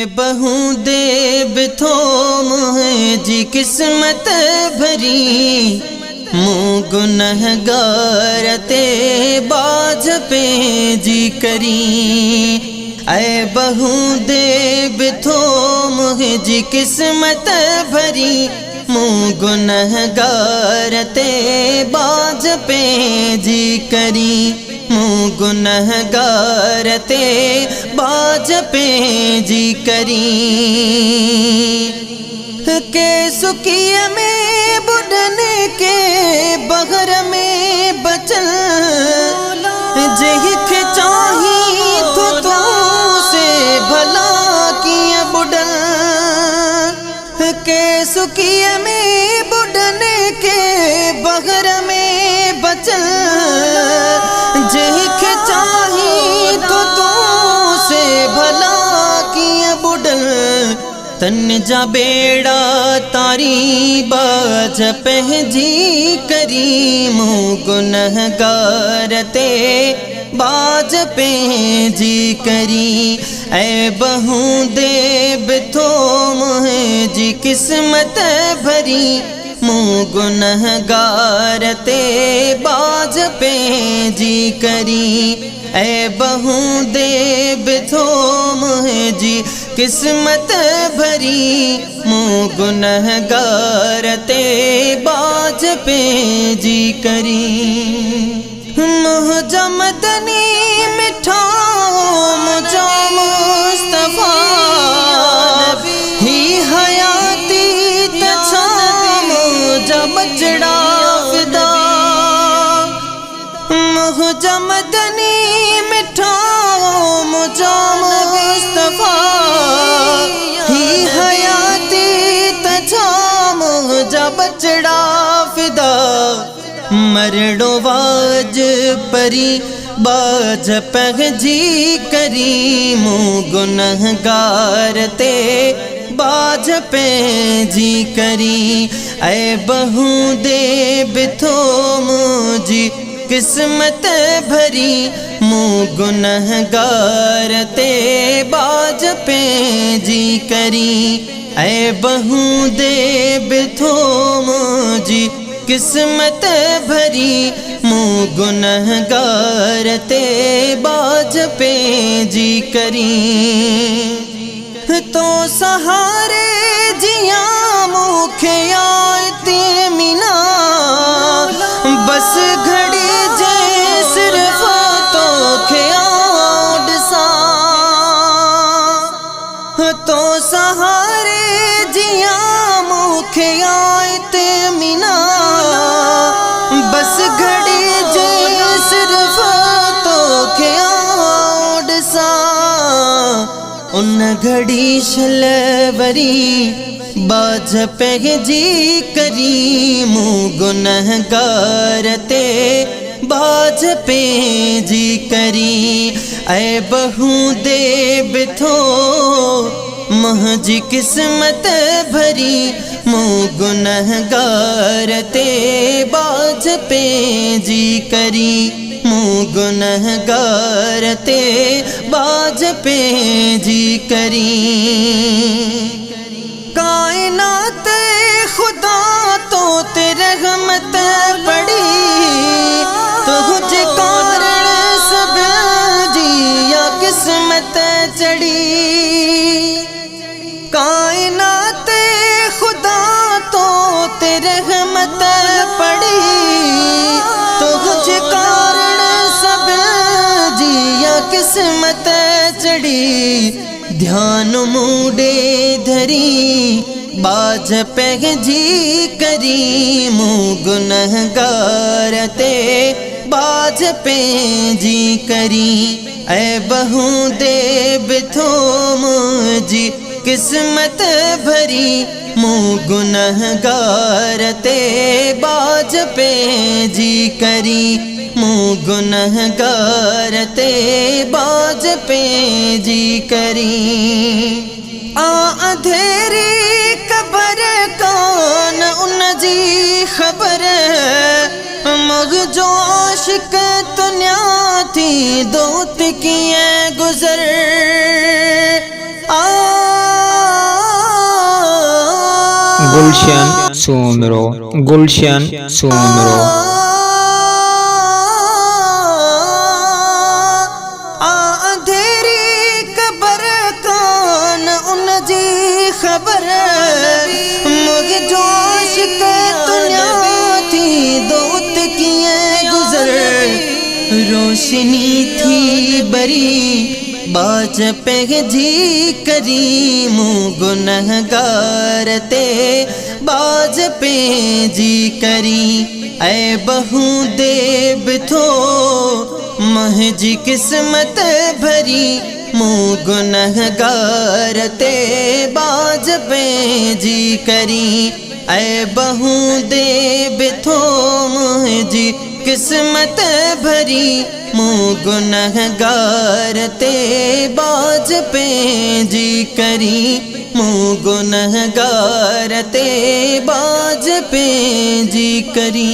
बहू दे बिथोम है जी किस्मत भरी, मुँह गुनहगार ते बाज पे जी करी। ऐ बहू दे बिथोम है जी किस्मत भरी, मुँह गुनहगार ते बाज पे जी करी। मुँह गुनहगार ते बाज पे जी करी। के सुकिया में बुढ़ने के बगर में बचल, जहिख चाही तो से भला किया बुढ़ल। के सुकिया में बुढ़ने के बगर में बचल, जहिख चाही तो से भला किया बुढ़ल। तन जा बेड़ा तारी बाज पहजी करी, मुँह गुनहगार ते बाज पे जी करी। ऐ बहू दे बिथोम है जी किस्मत भरी, मुँह गुनहगार ते बाज पे जी करी। ऐ बहू दे बिथोम है जी किस्मत भरी, मुँह गुनहगार ते बाज पे जी करी। मुँह जमदनी मिठा मुझो मुस्तफा, ही हयाती तछा मुझा बचड़ा फिदा। मुँह जमदनी मिठा मुझो मुस्तफा, ही हयाती तछा मुझा बचड़ा फिदा। मरड़ो वाज परी बाज पहजी करी, मुँह गुनहगार ते बाज पे जी करी। ऐ बहू दे बिथोम जी किस्मत भरी, मुँह गुनहगार ते बाज पे जी करी। ऐ बहू दे बिथोम जी किस्मत भरी, मुँह गुनहगार ते बाज पे जी करी। तो सहारे जिया मुखे आयते मिना, बस घड़ी जे सिर्फ तो ख्याल सा। तो सहारे जिया मुखे आयते मिना, बस घड़ी जे सिर्फ तो ख्याल सा। उन घड़ी शलवरी बाज पे जी करी, मुँह गुनहगार ते बाज पे जी करी। ऐ बहू दे बिथो महजी किस्मत भरी, मुँह गुनहगार ते बाज पे जी करी। मुँह गुनहगार ते बाज पे जी करी। कायनात खुदा तो तेरे रहमत पड़ी, तुझे कारण सब जिया किस्मत चढ़ी। कायनात खुदा तो तेरे रहमत पड़ी, तुझे कारण सब जिया किस्मत चढ़ी। ध्यान मूडे धरी बाज पे जी करी, मुँह गुनहगार ते बाज पे जी करी। ऐ बहू दे बिथोम जी किस्मत भरी, मुँह गुनहगार ते बाज पे जी करी। मुँह गुनहगार ते बाज पे जी करी। अंधेरी कबर कौन उन जी खबर, मग जो आशिक दुनिया थी दोत किए गुजर। गुलशन सुमरो, गुलशन सुमरो। अंधेरी कबर कान उन जी खबर मुझे जोश के दुनिया थी दोत किए गुजर रोशनी थी बरी बाज पे जी करी मुँह गुनहगार ते बाज पे जी करी ऐ बहू दे बिथो महजी किस्मत भरी मुँह गुनहगार ते बाज पे जी करी ऐ बहू दे बिथो महजी किस्मत भरी मुँह गुनहगार ते बाज पे जी करी मुँह गुनहगार ते बाज पे जी करी।